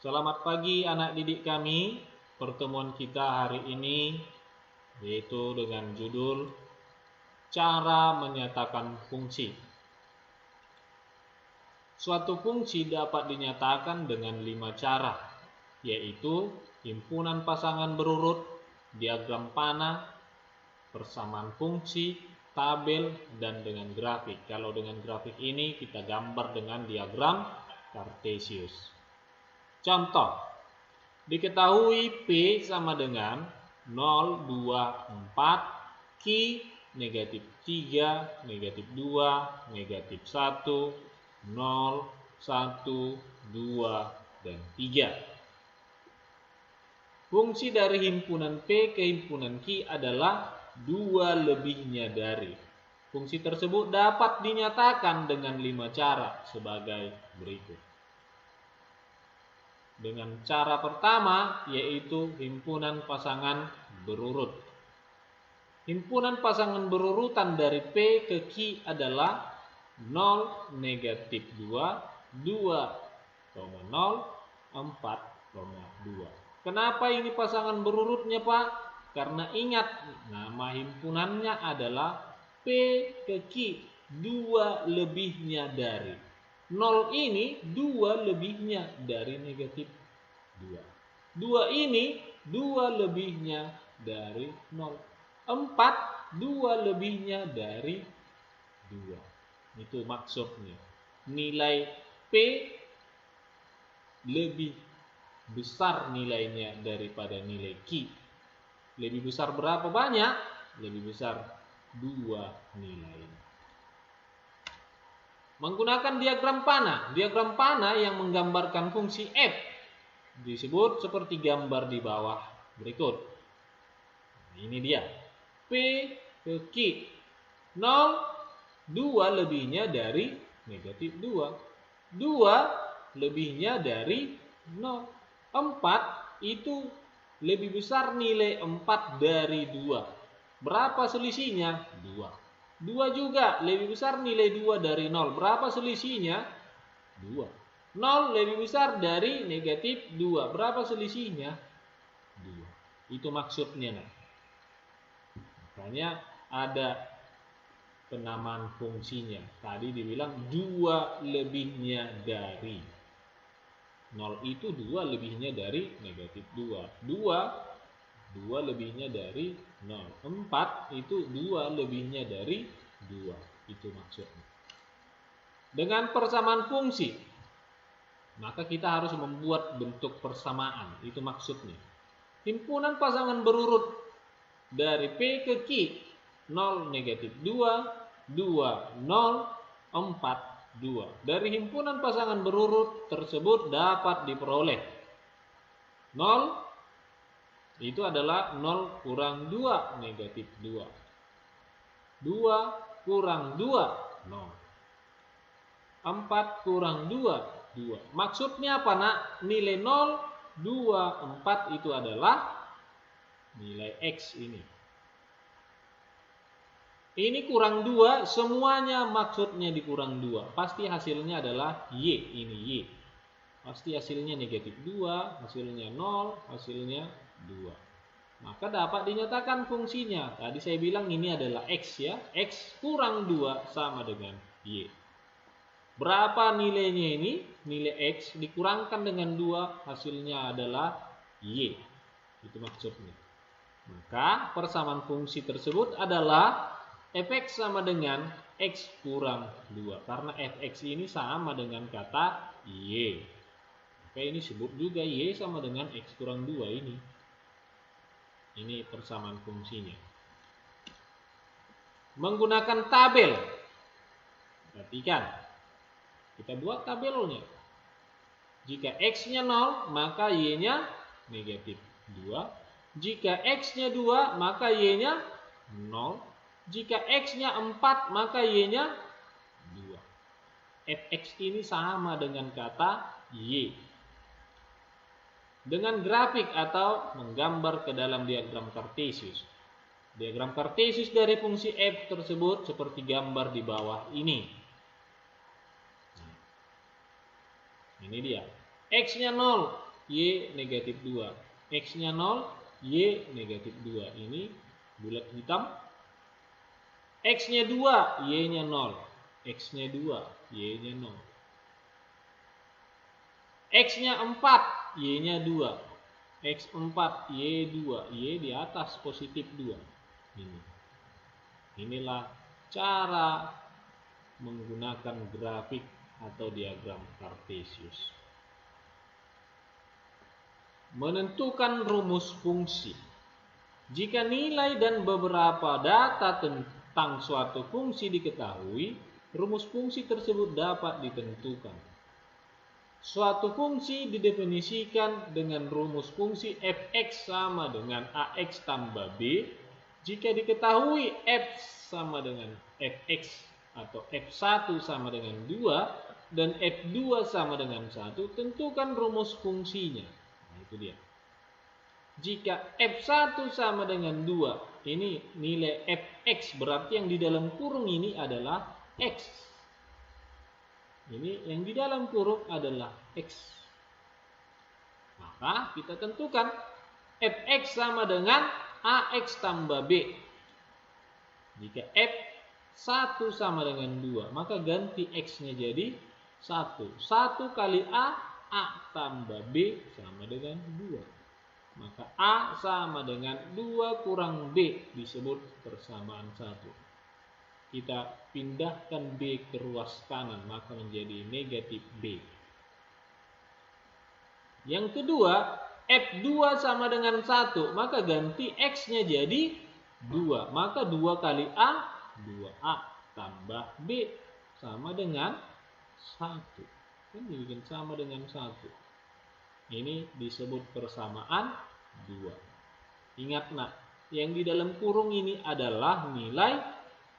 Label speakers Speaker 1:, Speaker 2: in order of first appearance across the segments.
Speaker 1: Selamat pagi anak didik kami. Pertemuan kita hari ini yaitu dengan judul Cara Menyatakan Fungsi. Suatu fungsi dapat dinyatakan dengan 5 cara, yaitu himpunan pasangan berurut, diagram panah, persamaan fungsi, tabel, dan dengan grafik. Kalau dengan grafik ini kita gambar dengan diagram Cartesius. Contoh, diketahui P sama dengan 0, 2, 4, Q negatif 3, negatif 2, negatif 1, 0, 1, 2, dan 3. Fungsi dari himpunan P ke himpunan Q adalah 2 lebihnya dari. Fungsi tersebut dapat dinyatakan dengan 5 cara sebagai berikut. Dengan cara pertama yaitu himpunan pasangan berurut. Himpunan pasangan berurutan dari P ke Q adalah 0, negatif 2, 2, 0, 4, 2. Kenapa ini pasangan berurutnya Pak? Karena ingat nama himpunannya adalah P ke Q, 2 lebihnya dari. 0 ini 2 lebihnya dari negatif 2. 2 ini 2 lebihnya dari 0. 4 2 lebihnya dari 2. Itu maksudnya. Nilai P lebih besar nilainya daripada nilai Q. Lebih besar berapa banyak? Lebih besar 2 nilainya. Menggunakan diagram panah. Diagram panah yang menggambarkan fungsi f disebut seperti gambar di bawah berikut. Ini dia. P ke Q. 0, 2 lebihnya dari negatif 2. 2 lebihnya dari 0. 4 itu lebih besar nilai 4 dari 2. Berapa selisihnya? 2. 2 juga lebih besar nilai 2 dari 0. Berapa selisihnya? 2. 0 lebih besar dari negatif 2. Berapa selisihnya? 2. Itu maksudnya. Makanya ada penamaan fungsinya. Tadi dibilang 2 lebihnya dari. 0 itu 2 lebihnya dari negatif 2. 2 lebihnya dari 0. 4 itu 2 lebihnya dari 2. Itu maksudnya. Dengan persamaan fungsi, maka kita harus membuat bentuk persamaan. Itu maksudnya. Himpunan pasangan berurut dari P ke Q, 0, negatif 2, 2, 0, 4, 2. Dari himpunan pasangan berurut tersebut dapat diperoleh 0 itu adalah 0 kurang 2, negatif 2. 2 kurang 2, 0. 4 kurang 2, 2. Maksudnya apa nak? Nilai 0, 2, 4 itu adalah nilai X ini. Ini kurang 2, semuanya maksudnya dikurang 2. Pasti hasilnya adalah Y, ini Y. Pasti hasilnya negatif 2, hasilnya 0, hasilnya 2. Maka dapat dinyatakan fungsinya. Tadi saya bilang ini adalah X ya. X kurang 2 sama dengan Y. Berapa nilainya ini? Nilai X dikurangkan dengan 2, hasilnya adalah Y. Itu maksudnya. Maka persamaan fungsi tersebut adalah fx sama dengan X kurang 2. Karena fx ini sama dengan kata Y. Maka ini sebut juga Y sama dengan X kurang 2 ini. Ini persamaan fungsinya. Menggunakan tabel. Perhatikan. Kita buat tabelnya. Jika X-nya 0, maka Y-nya negatif 2. Jika X-nya 2, maka Y-nya 0. Jika X-nya 4, maka Y-nya 2. Fx ini sama dengan kata Y. Dengan grafik atau menggambar ke dalam diagram Cartesius. Diagram Cartesius dari fungsi f tersebut seperti gambar di bawah ini. Ini dia. X-nya 0, Y negatif 2. X-nya 0, Y negatif 2. Ini bulat hitam. X-nya 2, Y-nya 0. X-nya 2, Y-nya 0. X-nya 4, Y-nya 2. X4, Y2. Y di atas positif 2. Inilah cara menggunakan grafik atau diagram Kartesius. Menentukan rumus fungsi. Jika nilai dan beberapa data tentang suatu fungsi diketahui, rumus fungsi tersebut dapat ditentukan. Suatu fungsi didefinisikan dengan rumus fungsi f(x) sama dengan ax tambah b. Jika diketahui f sama dengan fx atau f1 sama dengan 2 dan f2 sama dengan 1, tentukan rumus fungsinya. Nah, itu dia. Jika f1 sama dengan 2, ini nilai fx, berarti yang di dalam kurung ini adalah x. Ini yang di dalam kurung adalah x. Maka kita tentukan fx sama dengan ax tambah b. Jika f1 sama dengan 2, maka ganti x-nya jadi 1. 1 kali a tambah b sama dengan 2. Maka a sama dengan 2 kurang b, disebut persamaan 1. Kita pindahkan B ke ruas kanan, maka menjadi negatif B. Yang kedua, F2 sama dengan 1, maka ganti X-nya jadi 2. Maka 2 kali A, 2A tambah B sama dengan 1. Ini bikin sama dengan 1. Ini disebut persamaan 2. Ingat nak, yang di dalam kurung ini adalah nilai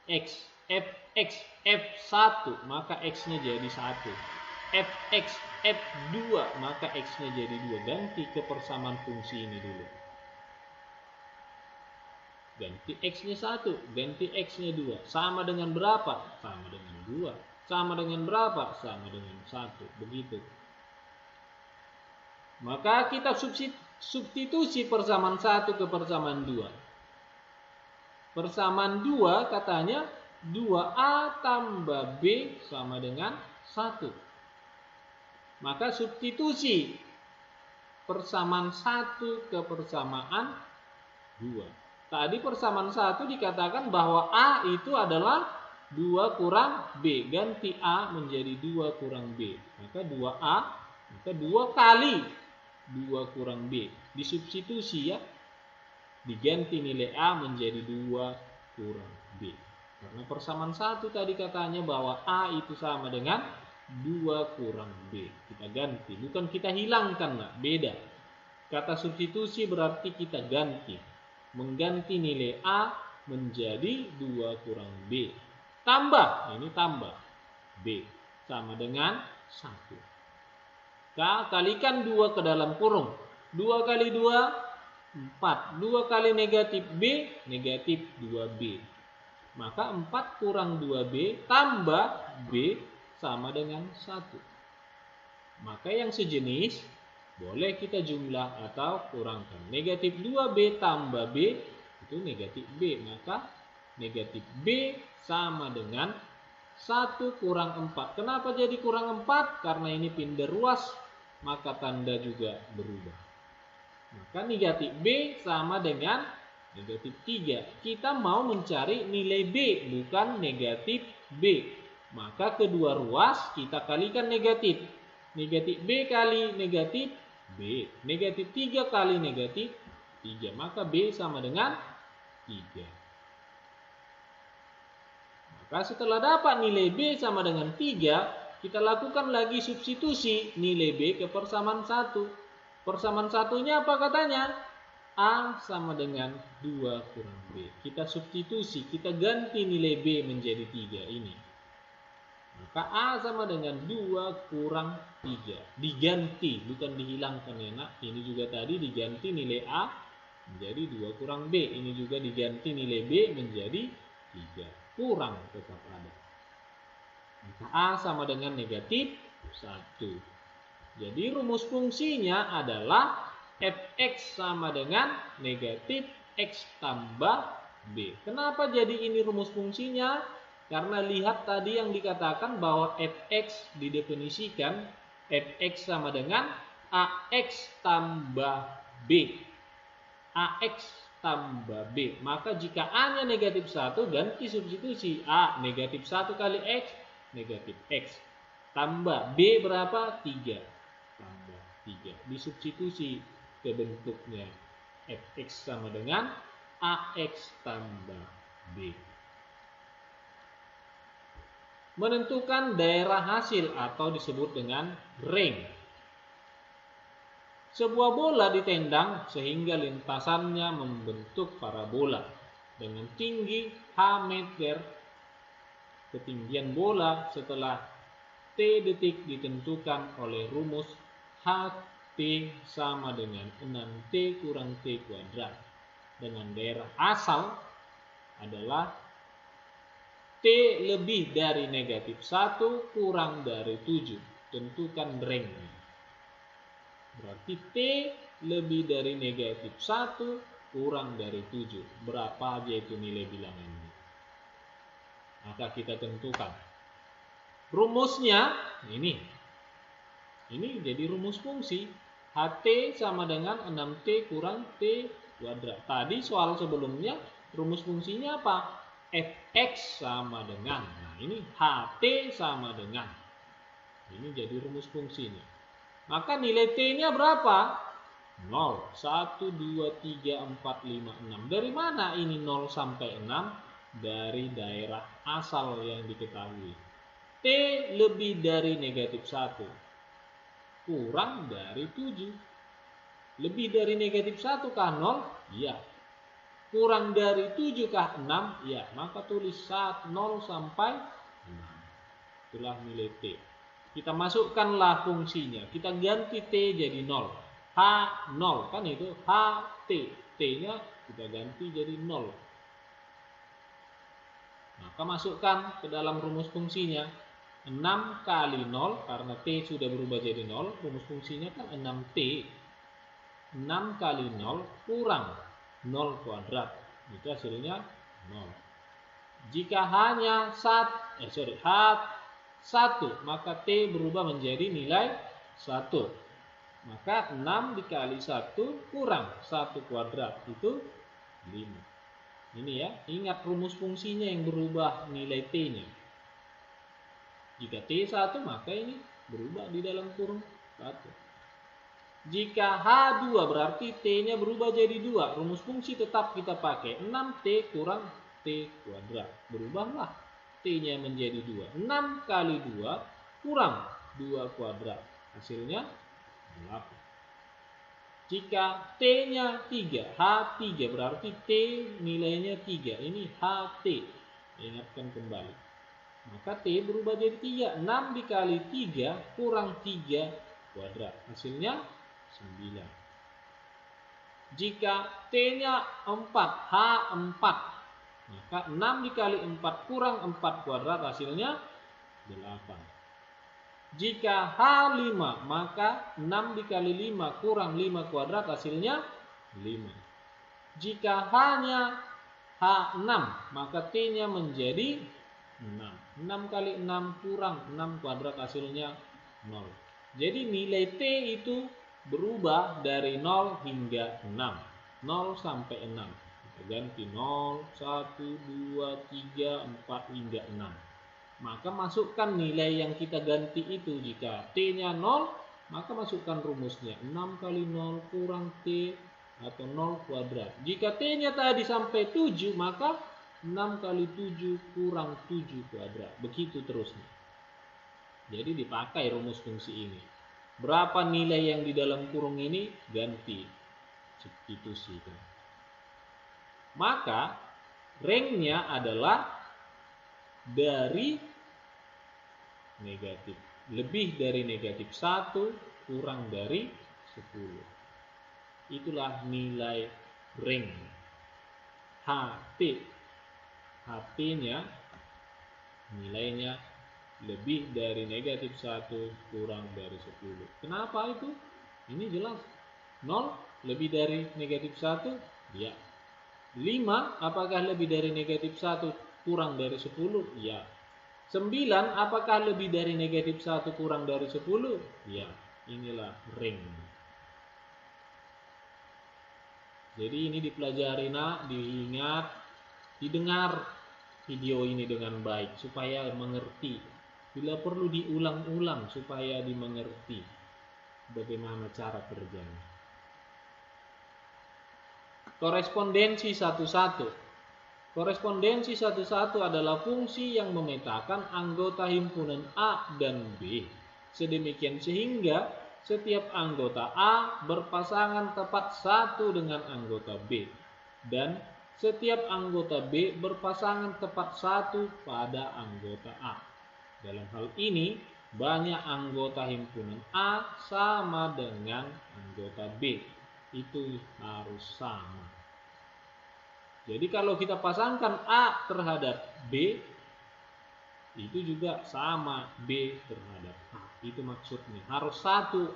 Speaker 1: X, fx, f1, maka x-nya jadi 1. Fx, f2, maka x-nya jadi 2. Ganti ke persamaan fungsi ini dulu. Ganti x-nya 1, ganti x-nya 2. Sama dengan berapa? Sama dengan 2. Sama dengan berapa? Sama dengan 1. Begitu. Maka kita substitusi persamaan 1 ke persamaan 2. Persamaan 2 katanya 2A tambah B sama dengan 1. Maka substitusi persamaan 1 ke persamaan 2. Tadi persamaan 1 dikatakan bahwa A itu adalah 2 kurang B. Ganti A menjadi 2 kurang B. Maka 2A, maka 2 kali 2 kurang B. Disubstitusi ya. Diganti nilai A menjadi 2 kurang B. Karena persamaan 1 tadi katanya bahwa A itu sama dengan 2 kurang B. Kita ganti, bukan kita hilangkan, nah, beda. Kata substitusi berarti kita ganti. Mengganti nilai A menjadi 2 kurang B. Tambah, ini tambah. B sama dengan 1. Kalikan 2 ke dalam kurung. 2 kali 2, 4. 2 kali negatif B, negatif 2B. Maka 4 kurang 2B tambah B sama dengan 1. Maka yang sejenis boleh kita jumlah atau kurangkan. Negatif 2B tambah B itu negatif B. Maka negatif B sama dengan 1 kurang 4. Kenapa jadi kurang 4? Karena ini pindah ruas, maka tanda juga berubah. Maka negatif B sama dengan negatif 3. Kita mau mencari nilai B, bukan negatif B. Maka kedua ruas kita kalikan negatif. Negatif B kali negatif B. Negatif 3 kali negatif 3. Maka B sama dengan 3. Maka setelah dapat nilai B sama dengan 3, kita lakukan lagi substitusi nilai B ke persamaan 1. Persamaan satunya apa katanya? A sama dengan 2 kurang B. Kita substitusi, kita ganti nilai B menjadi 3 ini. Maka A sama dengan 2 kurang 3. Diganti, bukan dihilangkan ya nak. Ini juga tadi diganti nilai A menjadi 2 kurang B. Ini juga diganti nilai B menjadi 3. Kurang tetap ada. Maka A sama dengan negatif 1. Jadi rumus fungsinya adalah fx sama dengan negatif x tambah b. Kenapa jadi ini rumus fungsinya? Karena lihat tadi yang dikatakan bahwa fx didefinisikan fx sama dengan ax tambah b. ax tambah b. Maka jika a-nya negatif 1, ganti substitusi. A negatif 1 kali x, negatif x. Tambah b berapa? 3. Tambah 3. Disubstitusi ke bentuknya. Fx sama dengan ax tambah b. Menentukan daerah hasil atau disebut dengan ring. Sebuah bola ditendang sehingga lintasannya membentuk parabola dengan tinggi h meter. Ketinggian bola setelah t detik ditentukan oleh rumus HT sama dengan 6T kurang T kuadrat. Dengan daerah asal adalah T lebih dari negatif 1 kurang dari 7. Tentukan ringnya. Berarti T lebih dari negatif 1 kurang dari 7. Berapa aja itu nilai bilangannya? Maka kita tentukan. Rumusnya ini jadi rumus fungsi. HT sama dengan 6T kurang T kuadrat. Tadi soal sebelumnya rumus fungsinya apa? Fx sama dengan. Nah ini HT sama dengan. Ini jadi rumus fungsinya. Maka nilai T-nya berapa? 0, 1, 2, 3, 4, 5, 6. Dari mana ini 0 sampai 6? Dari daerah asal yang diketahui. T lebih dari negatif 1. Kurang dari 7. Lebih dari negatif 1 kah 0? Iya. Kurang dari 7 kah 6? Iya. Maka tulis 0 sampai 6. Itulah nilai T. Kita masukkanlah fungsinya. Kita ganti T jadi 0. H0 kan itu HT. T-nya kita ganti jadi 0. Maka masukkan ke dalam rumus fungsinya. 6 kali 0, karena T sudah berubah jadi 0, rumus fungsinya kan 6T. 6 kali 0 kurang 0 kuadrat. Itu hasilnya 0. Jika hanya H1, maka T berubah menjadi nilai 1. Maka 6 dikali 1 kurang 1 kuadrat. Itu 5. Ini ya, ingat rumus fungsinya yang berubah nilai T-nya. Jika T1 maka ini berubah di dalam kurung 1. Jika H2 berarti T-nya berubah jadi 2. Rumus fungsi tetap kita pakai. 6T kurang T kuadrat. Berubahlah T-nya menjadi 2. 6 kali 2 kurang 2 kuadrat. Hasilnya 8. Jika T-nya 3, H3 berarti T nilainya 3. Ini HT. Ingatkan kembali. Maka T berubah jadi 3. 6 dikali 3 kurang 3 kuadrat. Hasilnya 9. Jika T-nya 4, H4. Maka 6 dikali 4 kurang 4 kuadrat. Hasilnya 8. Jika H5, maka 6 dikali 5 kurang 5 kuadrat. Hasilnya 5. Jika H-nya H6, maka T-nya menjadi 6. 6 kali 6 kurang 6 kuadrat hasilnya 0. Jadi nilai T itu berubah dari 0 hingga 6. 0 sampai 6. Kita ganti 0, 1, 2, 3, 4 hingga 6. Maka masukkan nilai yang kita ganti itu. Jika T-nya 0, maka masukkan rumusnya. 6 kali 0 kurang T atau 0 kuadrat. Jika T-nya tadi sampai 7, maka 6 kali 7 kurang 7 kuadrat. Begitu terusnya. Jadi dipakai rumus fungsi ini. Berapa nilai yang di dalam kurung ini? Ganti. Substitusikan. Maka ringnya adalah dari negatif. Lebih dari negatif 1 kurang dari 10. Itulah nilai ring. HT. HP-nya nilainya lebih dari negatif 1 kurang dari 10. Kenapa itu? Ini jelas. 0 lebih dari negatif 1? Ya. 5 apakah lebih dari negatif 1 kurang dari 10? Ya. 9 apakah lebih dari negatif 1 kurang dari 10? Ya. Inilah ring. Jadi ini dipelajari nak, diingat, didengar video ini dengan baik supaya mengerti. Bila perlu diulang-ulang supaya dimengerti bagaimana cara kerjanya. Korespondensi satu-satu. Korespondensi satu-satu adalah fungsi yang memetakan anggota himpunan A dan B. Sedemikian sehingga setiap anggota A berpasangan tepat satu dengan anggota B. Dan setiap anggota B berpasangan tepat satu pada anggota A. Dalam hal ini, banyak anggota himpunan A sama dengan anggota B. Itu harus sama. Jadi kalau kita pasangkan A terhadap B, itu juga sama B terhadap A. Itu maksudnya. Harus satu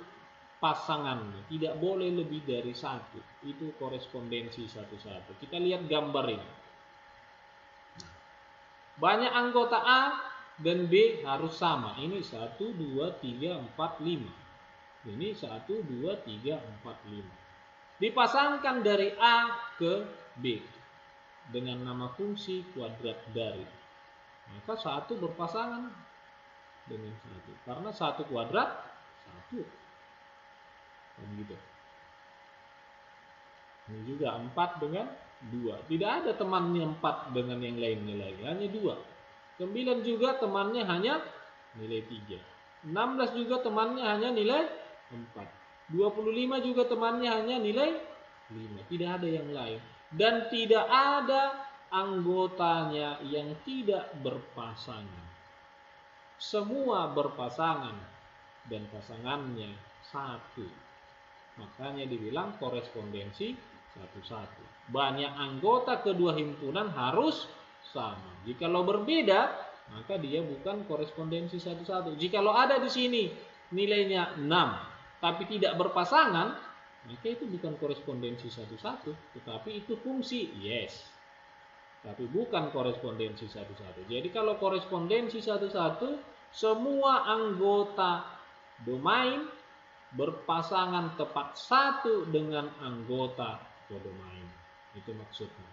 Speaker 1: pasangannya, tidak boleh lebih dari satu. Itu korespondensi satu-satu. Kita lihat gambar ini. Banyak anggota A dan B harus sama. Ini 1, 2, 3, 4, 5. Ini 1, 2, 3, 4, 5. Dipasangkan dari A ke B dengan nama fungsi kuadrat dari. Maka 1 berpasangan dengan 1. Karena 1 kuadrat 1. Dan gitu. Ini juga 4 dengan 2. Tidak ada temannya 4 dengan yang lainnya lagi. Hanya 2. 9 juga temannya hanya nilai 3. 16 juga temannya hanya nilai 4. 25 juga temannya hanya nilai 5. Tidak ada yang lain. Dan tidak ada anggotanya yang tidak berpasangan. Semua berpasangan dan pasangannya satu. Makanya dibilang korespondensi satu-satu. Banyak anggota kedua himpunan harus sama. Jikalau berbeda, maka dia bukan korespondensi satu-satu. Jikalau ada di sini nilainya 6, tapi tidak berpasangan, maka itu bukan korespondensi satu-satu, tetapi itu fungsi, yes. Tapi bukan korespondensi satu-satu. Jadi kalau korespondensi satu-satu, semua anggota domain berpasangan tepat satu dengan anggota kodomain. Itu maksudnya.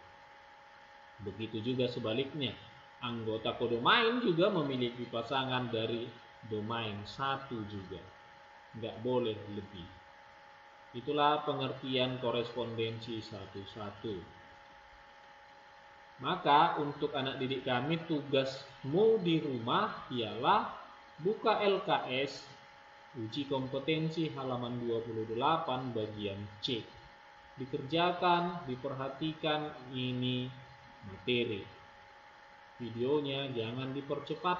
Speaker 1: Begitu juga sebaliknya. Anggota kodomain juga memiliki pasangan dari domain satu juga. Nggak boleh lebih. Itulah pengertian korespondensi satu-satu. Maka untuk anak didik kami, tugasmu di rumah ialah buka LKS uji kompetensi halaman 28 bagian C. Dikerjakan, diperhatikan ini materi. Videonya jangan dipercepat,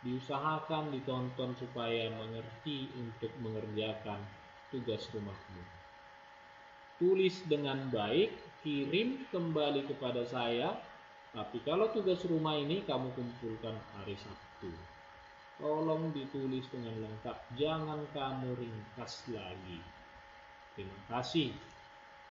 Speaker 1: diusahakan ditonton supaya mengerti untuk mengerjakan tugas rumahmu. Tulis dengan baik, kirim kembali kepada saya. Tapi kalau tugas rumah ini kamu kumpulkan hari Sabtu. Tolong ditulis dengan lengkap, jangan kamu ringkas lagi. Terima kasih.